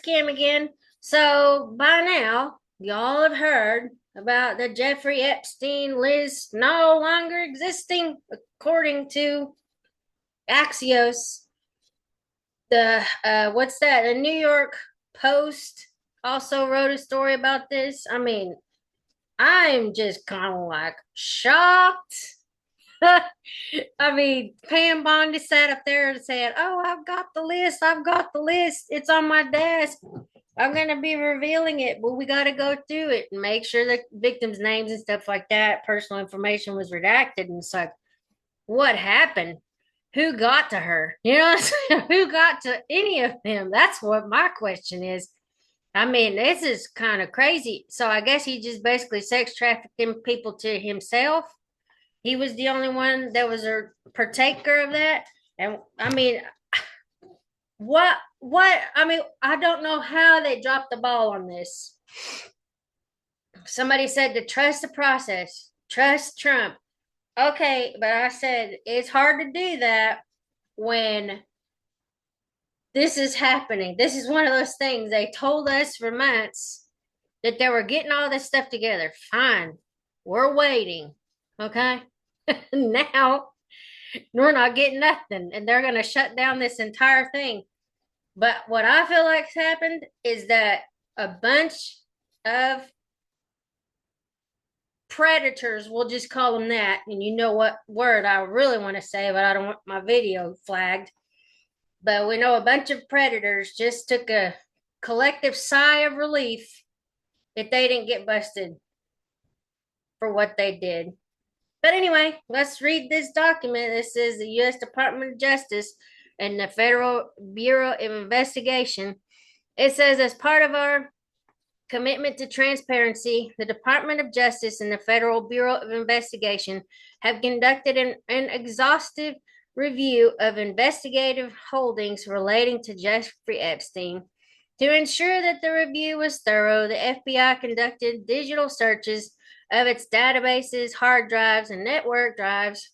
scam again. So by now, y'all have heard about the Jeffrey Epstein list no longer existing, according to Axios. The what's that? The New York Post also wrote a story about this. I mean, I'm just kind of like shocked. I mean, Pam Bondi sat up there and said, "Oh, I've got the list. I've got the list. It's on my desk. I'm going to be revealing it, but we got to go through it and make sure the victims' names and stuff like that, personal information was redacted." And it's like, what happened? Who got to her? You know, who got to any of them? That's what my question is. I mean, this is kind of crazy. So I guess he just basically sex trafficked them people to himself. He was the only one that was a partaker of that. And I mean, I mean, I don't know how they dropped the ball on this. Somebody said to trust the process, trust Trump. Okay, but I said it's hard to do that when this is happening. This is one of those things they told us for months that they were getting all this stuff together. Fine, we're waiting. Okay, now we're not getting nothing, and they're going to shut down this entire thing. But what I feel like's happened is that a bunch of predators, we'll just call them that, and you know what word I really want to say, but I don't want my video flagged. But we know a bunch of predators just took a collective sigh of relief that they didn't get busted for what they did. But anyway, let's read this document. This is the U.S. Department of Justice and the Federal Bureau of Investigation. It says, as part of our commitment to transparency, the Department of Justice and the Federal Bureau of Investigation have conducted an exhaustive review of investigative holdings relating to Jeffrey Epstein. To ensure that the review was thorough, the FBI conducted digital searches of its databases, hard drives, and network drives,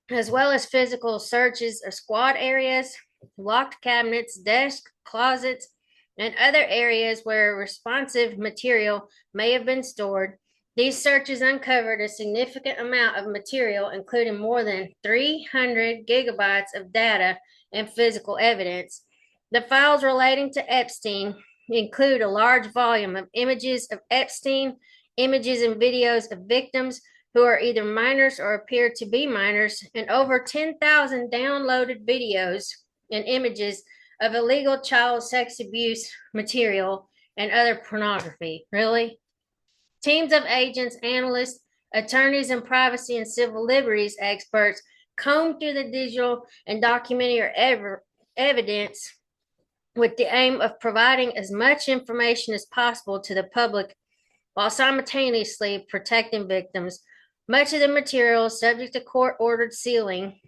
as well as physical searches of squad areas, locked cabinets, desks, closets, and other areas where responsive material may have been stored. These searches uncovered a significant amount of material, including more than 300 gigabytes of data and physical evidence. The files relating to Epstein include a large volume of images of Epstein, images and videos of victims who are either minors or appear to be minors, and over 10,000 downloaded videos and images of illegal child sex abuse material and other pornography. Really? Teams of agents, analysts, attorneys, and privacy and civil liberties experts combed through the digital and documentary evidence with the aim of providing as much information as possible to the public while simultaneously protecting victims. Much of the material is subject to court-ordered sealing.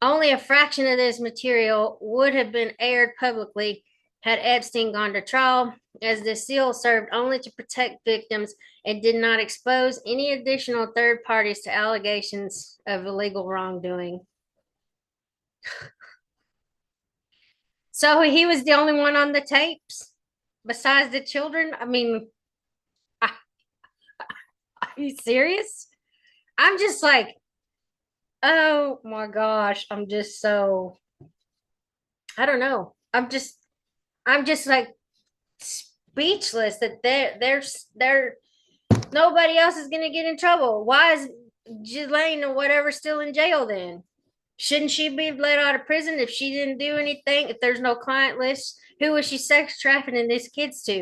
Only a fraction of this material would have been aired publicly had Epstein gone to trial, as the seal served only to protect victims and did not expose any additional third parties to allegations of illegal wrongdoing. So he was the only one on the tapes besides the children? I mean, are you serious? I'm just like, oh my gosh, I'm just so, I don't know. I'm just like speechless that they're nobody else is gonna get in trouble. Why is Ghislane or whatever still in jail then? Shouldn't she be let out of prison if she didn't do anything? If there's no client list, who was she sex trafficking these kids to?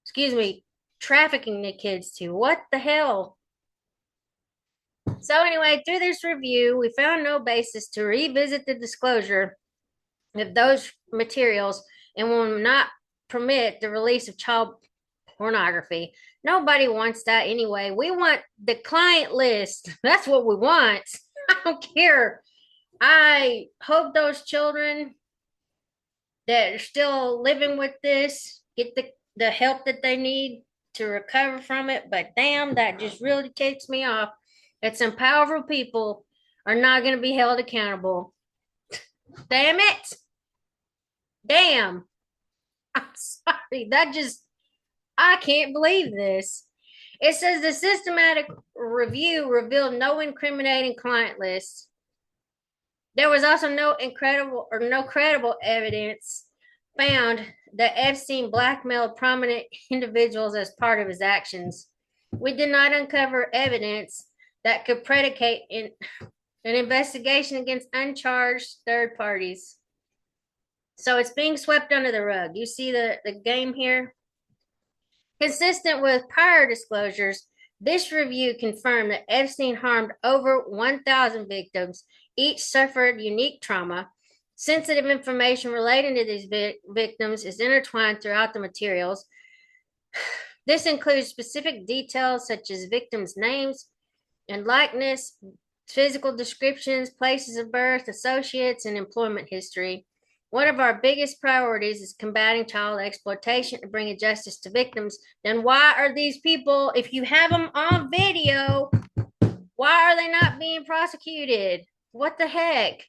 Excuse me, trafficking the kids to. What the hell? So anyway, through this review, we found no basis to revisit the disclosure of those materials and will not permit the release of child pornography. Nobody wants that anyway. We want the client list. That's what we want. I don't care. I hope those children that are still living with this get the help that they need to recover from it. But damn, that just really ticks me off that some powerful people are not going to be held accountable. Damn it. Damn. I'm sorry. I can't believe this. It says the systematic review revealed no incriminating client lists. There was also no credible evidence found that Epstein blackmailed prominent individuals as part of his actions. We did not uncover evidence that could predicate an investigation against uncharged third parties. So it's being swept under the rug. You see the game here? Consistent with prior disclosures, this review confirmed that Epstein harmed over 1,000 victims. Each suffered unique trauma. Sensitive information relating to these victims is intertwined throughout the materials. This includes specific details such as victims' names and likeness, physical descriptions, places of birth, associates, and employment history. One of our biggest priorities is combating child exploitation and bringing justice to victims. Then why are these people, if you have them on video, why are they not being prosecuted? What the heck?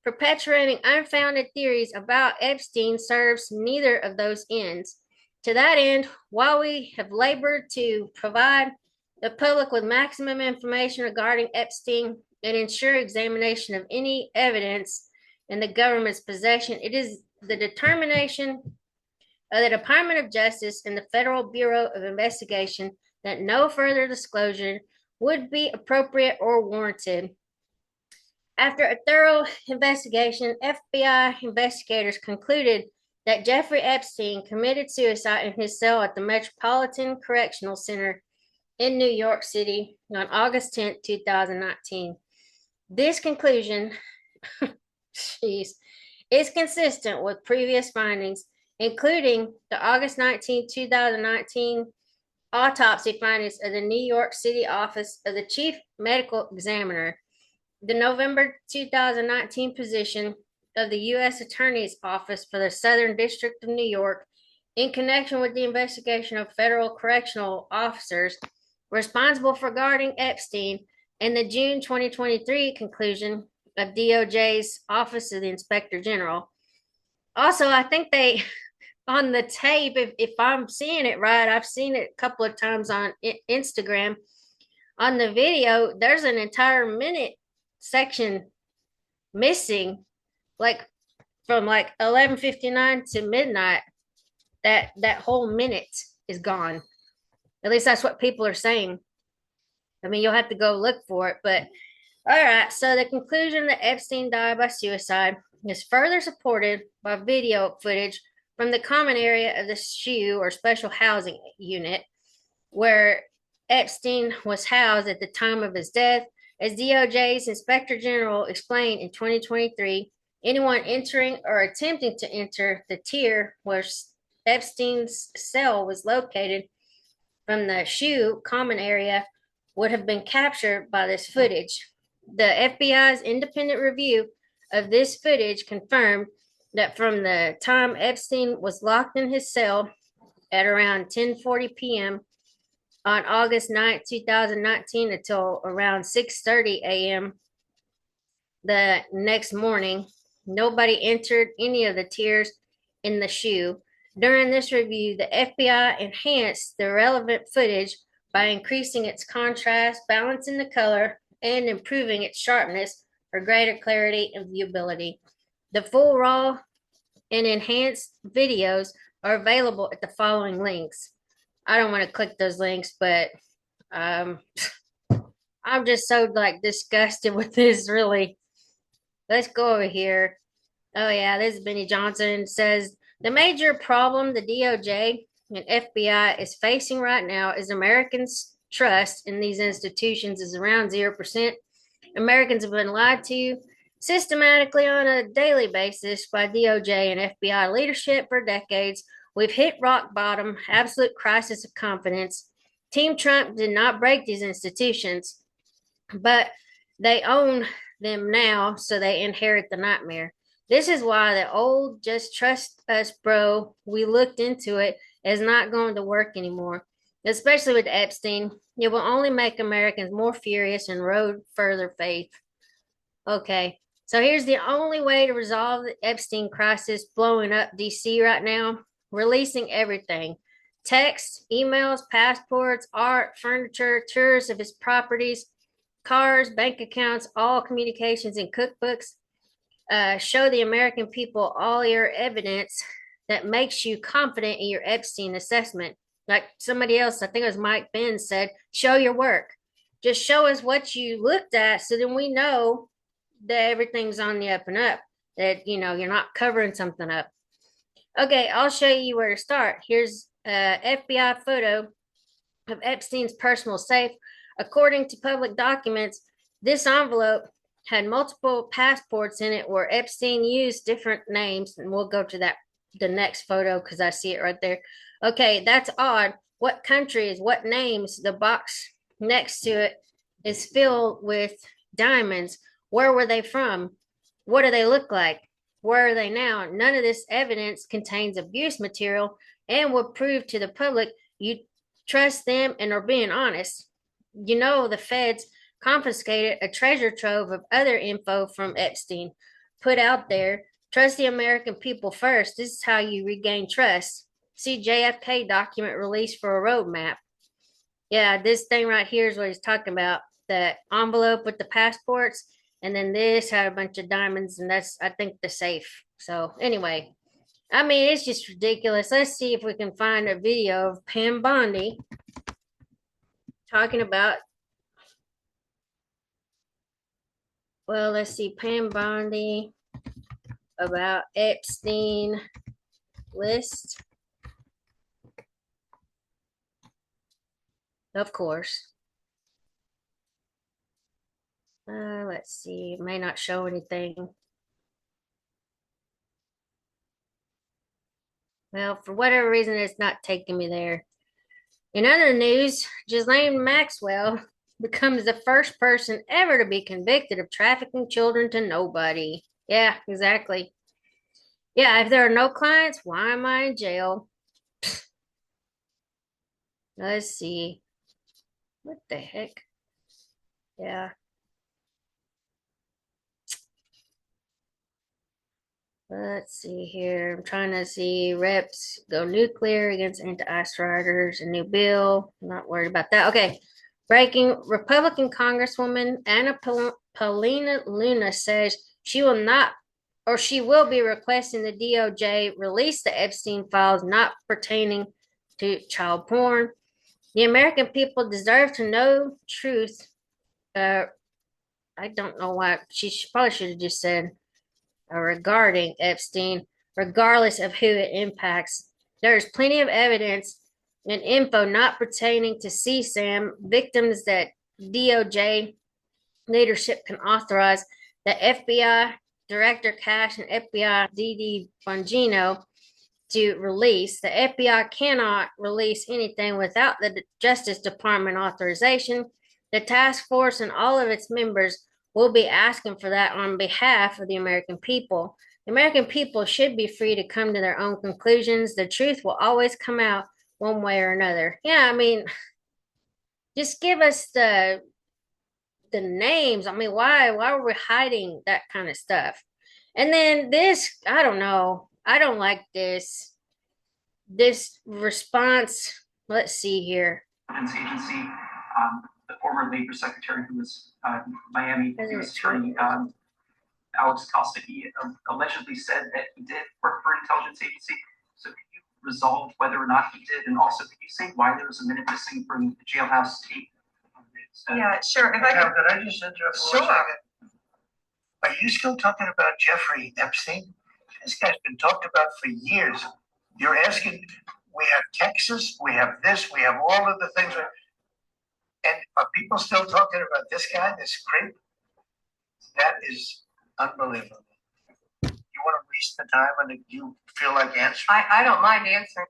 Perpetuating unfounded theories about Epstein serves neither of those ends. To that end, while we have labored to provide the public with maximum information regarding Epstein and ensure examination of any evidence in the government's possession, it is the determination of the Department of Justice and the Federal Bureau of Investigation that no further disclosure would be appropriate or warranted. After a thorough investigation, FBI investigators concluded that Jeffrey Epstein committed suicide in his cell at the Metropolitan Correctional Center in New York City on August 10th, 2019. This conclusion is consistent with previous findings, including the August 19, 2019 autopsy findings of the New York City Office of the Chief Medical Examiner, the November 2019 position of the U.S. Attorney's Office for the Southern District of New York in connection with the investigation of federal correctional officers responsible for guarding Epstein, and the June 2023 conclusion of DOJ's Office of the Inspector General. Also, I think they, on the tape, if I'm seeing it right, I've seen it a couple of times on Instagram. On the video, there's an entire minute section missing, like from like 11:59 to midnight. That whole minute is gone. At least that's what people are saying. I mean, you'll have to go look for it, but all right. So the conclusion that Epstein died by suicide is further supported by video footage from the common area of the SHU, or Special Housing Unit, where Epstein was housed at the time of his death. As DOJ's Inspector General explained in 2023, anyone entering or attempting to enter the tier where Epstein's cell was located from the SHU common area would have been captured by this footage. The FBI's independent review of this footage confirmed that from the time Epstein was locked in his cell at around 10:40 p.m. on August 9, 2019 until around 6:30 a.m. the next morning, nobody entered any of the tiers in the SHU. During this review, the FBI enhanced the relevant footage by increasing its contrast, balancing the color, and improving its sharpness for greater clarity and viewability. The full raw and enhanced videos are available at the following links. I don't want to click those links, but I'm just so like disgusted with this, really. Let's go over here. Oh yeah, this is Benny Johnson. Says the major problem the DOJ and FBI is facing right now is Americans' trust in these institutions is around 0%. Americans have been lied to systematically on a daily basis by DOJ and FBI leadership for decades. We've hit rock bottom, absolute crisis of confidence. Team Trump did not break these institutions, but they own them now, so they inherit the nightmare. This is why the old just trust us, bro, we looked into it, is not going to work anymore, especially with Epstein. It will only make Americans more furious and erode further faith. Okay. So here's the only way to resolve the Epstein crisis blowing up DC right now: releasing everything. Texts, emails, passports, art, furniture, tours of his properties, cars, bank accounts, all communications and cookbooks. Show the American people all your evidence that makes you confident in your Epstein assessment. Like somebody else, I think it was Mike Ben, said, show your work. Just show us what you looked at so then we know that everything's on the up and up, that, you're not covering something up. Okay, I'll show you where to start. Here's a FBI photo of Epstein's personal safe. According to public documents, this envelope had multiple passports in it where Epstein used different names, and we'll go to the next photo because I see it right there. Okay, that's odd. What countries, what names? The box next to it is filled with diamonds. Where were they from? What do they look like? Where are they now? None of this evidence contains abuse material and would prove to the public you trust them and are being honest. The feds confiscated a treasure trove of other info from Epstein, put out there. Trust the American people first. This is how you regain trust. See JFK document released for a roadmap. Yeah, this thing right here is what he's talking about. The envelope with the passports, and then this had a bunch of diamonds, and that's, I think, the safe. So anyway, I mean, it's just ridiculous. Let's see if we can find a video of Pam Bondi talking about, well, let's see, Pam Bondi about Epstein list. Of course. Let's see, it may not show anything. Well, for whatever reason, it's not taking me there. In other news, Ghislane Maxwell becomes the first person ever to be convicted of trafficking children to nobody. Yeah, exactly. Yeah, if there are no clients, why am I in jail? Let's see. What the heck? Yeah. Let's see here. I'm trying to see reps go nuclear against anti-ICE riders, a new bill. I'm not worried about that. Okay. Breaking Republican Congresswoman Anna Paulina Luna says she will not, or she will be requesting the DOJ release the Epstein files not pertaining to child porn. The American people deserve to know truth. I don't know why. She probably should have just said regarding Epstein, regardless of who it impacts. There is plenty of evidence and info not pertaining to CSAM victims that DOJ leadership can authorize. The FBI Director Cash and FBI DD Bongino to release. The FBI cannot release anything without the Justice Department authorization. The task force and all of its members will be asking for that on behalf of the American people. The American people should be free to come to their own conclusions. The truth will always come out one way or another. Yeah, I mean, just give us the names. I mean, why are we hiding that kind of stuff? And then this, I don't know. I don't like this response. Let's see here. Agency, the former Labor Secretary who was Miami U.S. Attorney Alex Costa, he allegedly said that he did work for an intelligence agency. So could you resolve whether or not he did? And also, could you say why there was a minute missing from the jailhouse tape? Yeah, sure. If Could I just interrupt? Sure. Are you still talking about Jeffrey Epstein? This guy's been talked about for years. You're asking, we have Texas, we have this, we have all of the things. And are people still talking about this guy, this creep? That is unbelievable. You want to waste the time and you feel like answering? I don't mind answering.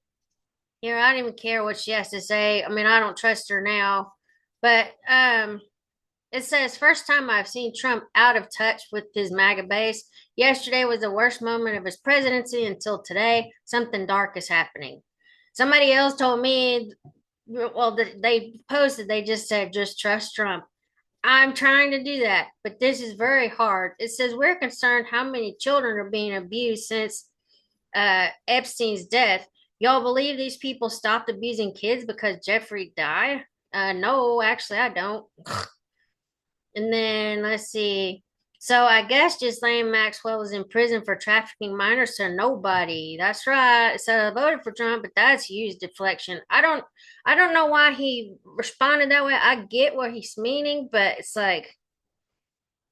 Here, I don't even care what she has to say. I mean, I don't trust her now. But it says, first time I've seen Trump out of touch with his MAGA base. Yesterday was the worst moment of his presidency until today. Something dark is happening. Somebody else told me, well, they posted, they just said, just trust Trump. I'm trying to do that, but this is very hard. It says we're concerned how many children are being abused since Epstein's death. Y'all believe these people stopped abusing kids because Jeffrey died? No, actually, I don't. And then let's see. So I guess Ghislane Maxwell was in prison for trafficking minors to nobody. That's right. So I voted for Trump, but that's huge deflection. I don't know why he responded that way. I get what he's meaning, but it's like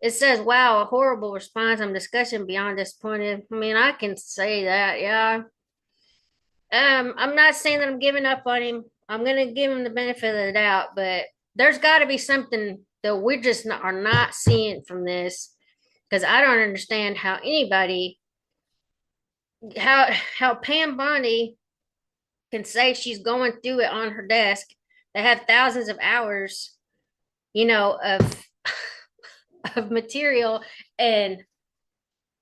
it says, wow, a horrible response. I'm discussing beyond disappointed. I mean, I can say that, yeah. I'm not saying that I'm giving up on him. I'm gonna give him the benefit of the doubt, but there's got to be something that we just are not seeing from this because I don't understand how anybody, how Pam Bondi can say she's going through it on her desk. They have thousands of hours, of of material, and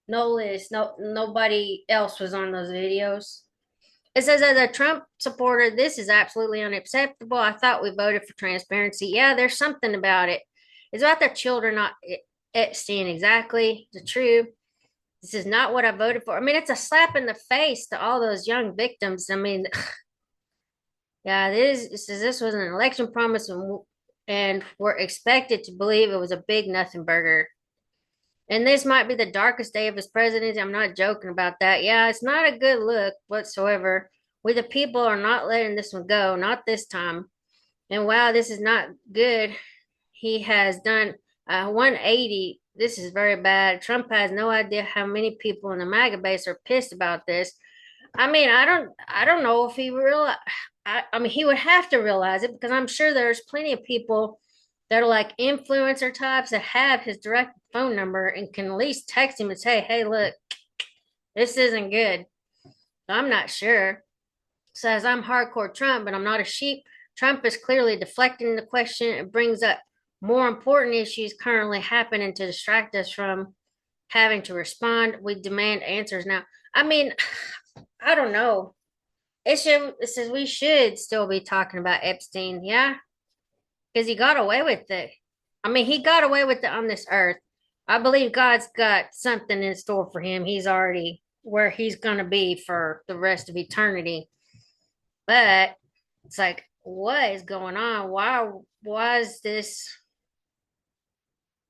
no list, nobody else was on those videos. It says, as a Trump supporter, this is absolutely unacceptable. I thought we voted for transparency. Yeah, there's something about it. It's about their children, not Epstein. Exactly. The truth. This is not what I voted for. I mean, it's a slap in the face to all those young victims. I mean, yeah, this was an election promise, and we're expected to believe it was a big nothing burger. And this might be the darkest day of his presidency. I'm not joking about that. Yeah, it's not a good look whatsoever. We the people are not letting this one go, not this time. And wow, this is not good. He has done 180. This is very bad. Trump has no idea how many people in the MAGA base are pissed about this. I mean, I don't know if he realize. I mean, he would have to realize it because I'm sure there's plenty of people that are like influencer types that have his direct phone number and can at least text him and say, hey, look, this isn't good. I'm not sure. Says I'm hardcore Trump, but I'm not a sheep. Trump is clearly deflecting the question. It brings up more important issues currently happening to distract us from having to respond. We demand answers now. I mean, I don't know. It says we should still be talking about Epstein, yeah, because he got away with it. I mean, he got away with it on this earth. I believe God's got something in store for him. He's already where he's going to be for the rest of eternity. But it's like, what is going on? Why is this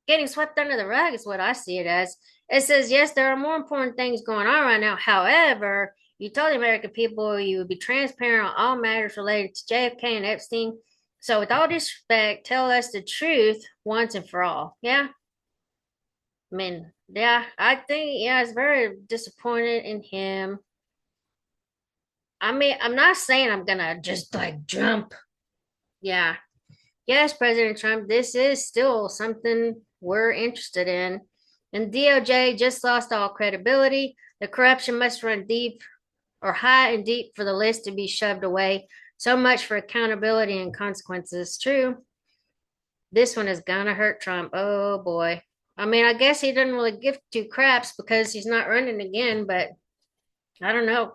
getting swept under the rug is what I see it as. It says, yes, there are more important things going on right now. However, you told the American people you would be transparent on all matters related to JFK and Epstein. So with all disrespect, tell us the truth once and for all. Yeah. I mean, yeah, I think, yeah, it's very disappointed in him. I mean, I'm not saying I'm gonna just like jump. Yeah. Yes, President Trump, this is still something we're interested in. And DOJ just lost all credibility. The corruption must run deep or high and deep for the list to be shoved away. So much for accountability and consequences. True. This one is gonna hurt Trump. Oh boy. I mean, I guess he doesn't really give two craps because he's not running again, but I don't know.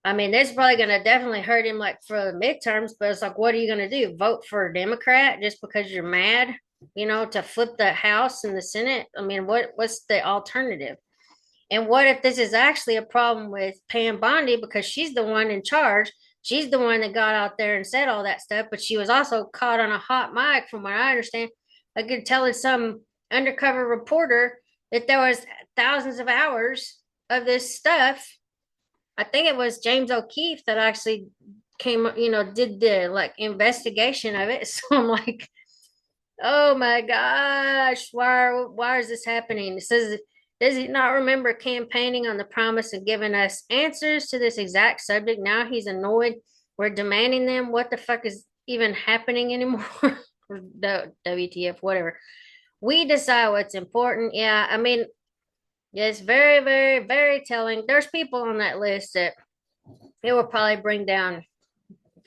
I mean, this is probably going to definitely hurt him like for the midterms, but it's like, what are you going to do? Vote for a Democrat just because you're mad, to flip the House and the Senate? I mean, what's the alternative? And what if this is actually a problem with Pam Bondi because she's the one in charge? She's the one that got out there and said all that stuff, but she was also caught on a hot mic, from what I understand. I could tell some undercover reporter that there was thousands of hours of this stuff. I think it was James O'Keefe that actually did the like investigation of it. So I'm like, oh my gosh, why is this happening? It says, does he not remember campaigning on the promise of giving us answers to this exact subject? Now he's annoyed. We're demanding them. What the fuck is even happening anymore? The WTF, whatever. We decide what's important. Yeah, I mean, yeah, it's very, very, very telling. There's people on that list that it will probably bring down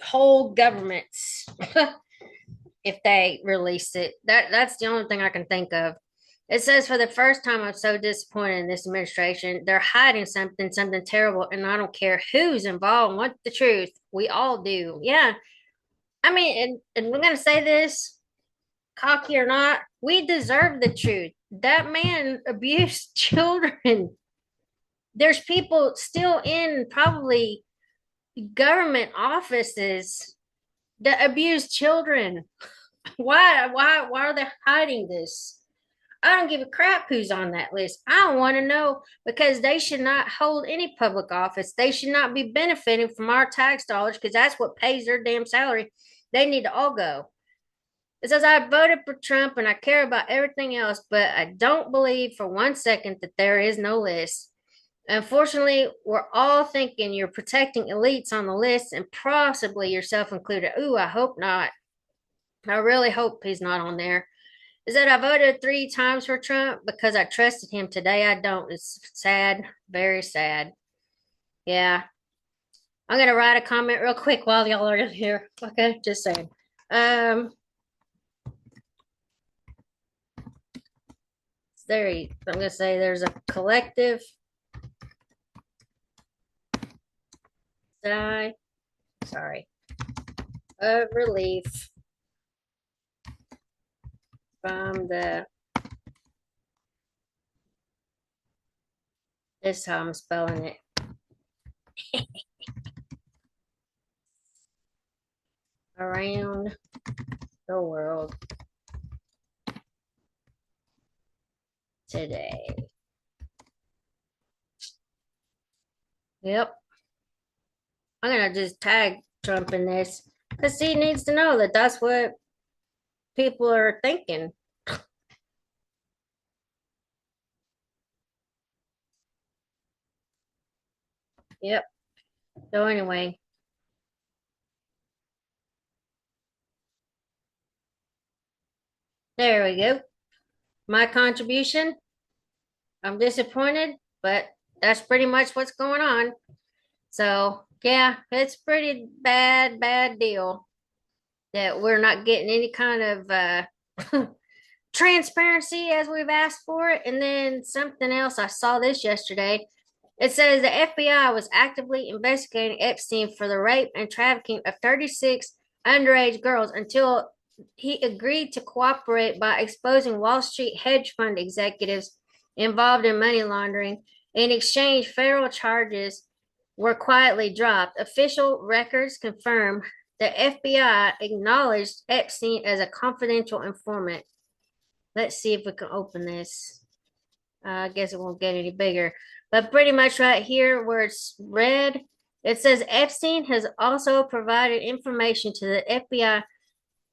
whole governments if they release it. That's the only thing I can think of. It says, for the first time, I'm so disappointed in this administration. They're hiding something terrible, and I don't care who's involved. Want the truth? We all do. Yeah. I mean, and we're gonna say this. cocky or not, we deserve the truth. That man abused children. There's people still in probably government offices that abuse children. Why are they hiding this? I don't give a crap who's on that list. I don't want to know because they should not hold any public office. They should not be benefiting from our tax dollars because that's what pays their damn salary. They need to all go. It says I voted for Trump and I care about everything else, but I don't believe for 1 second that there is no list. Unfortunately, we're all thinking you're protecting elites on the list and possibly yourself included. Ooh, I hope not. I really hope he's not on there. Is that I voted 3 times for Trump because I trusted him. Today I don't. It's sad, very sad. Yeah. I'm gonna write a comment real quick while y'all are here. Okay, just saying. I'm gonna say there's a collective sigh, sorry, of relief from this is how I'm spelling it. Around the world today. Yep. I'm gonna just tag Trump in this because he needs to know that that's what people are thinking. Yep. So anyway, there we go. My contribution. I'm disappointed, but that's pretty much what's going on. So yeah, it's pretty bad deal that we're not getting any kind of transparency as we've asked for it. And then something else, I saw this yesterday. It says the FBI was actively investigating Epstein for the rape and trafficking of 36 underage girls until he agreed to cooperate by exposing Wall Street hedge fund executives involved in money laundering. In exchange, federal charges were quietly dropped. Official records confirm the FBI acknowledged Epstein as a confidential informant. Let's see if we can open this. I guess it won't get any bigger. But pretty much right here where it's red, it says Epstein has also provided information to the FBI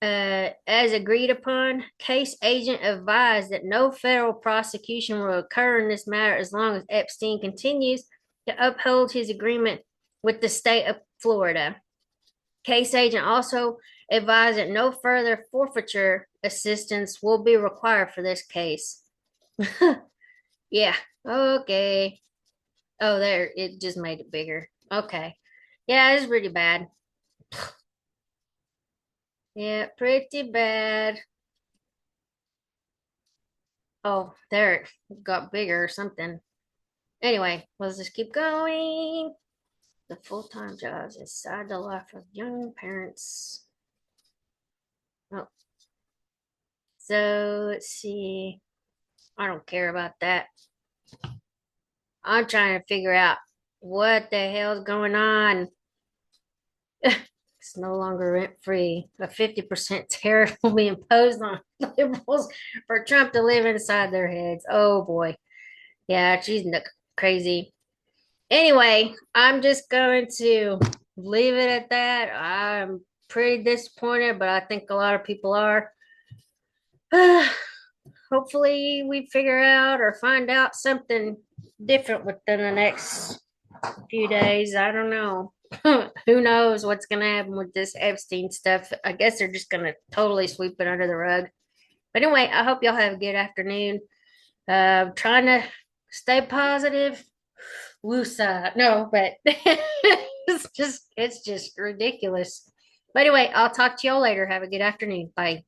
as agreed upon. Case agent advised that no federal prosecution will occur in this matter as long as Epstein continues to uphold his agreement with the state of Florida. Case agent also advised that no further forfeiture assistance will be required for this case. Yeah, okay. Oh, there, it just made it bigger. Okay. Yeah, it's really bad. Yeah, pretty bad. Oh, there it got bigger or something. Anyway, let's just keep going. The full-time jobs inside the life of young parents. Oh, so let's see. I don't care about that. I'm trying to figure out what the hell's going on. It's no longer rent-free. A 50% tariff will be imposed on liberals for Trump to live inside their heads. Oh boy. Yeah, she's crazy. Anyway, I'm just going to leave it at that. I'm pretty disappointed, but I think a lot of people are. Hopefully, we figure out or find out something different within the next few days. I don't know. Who knows what's going to happen with this Epstein stuff? I guess they're just going to totally sweep it under the rug. But anyway, I hope y'all have a good afternoon. Trying to stay positive. Woosah. No, but it's just ridiculous. But anyway, I'll talk to y'all later. Have a good afternoon. Bye.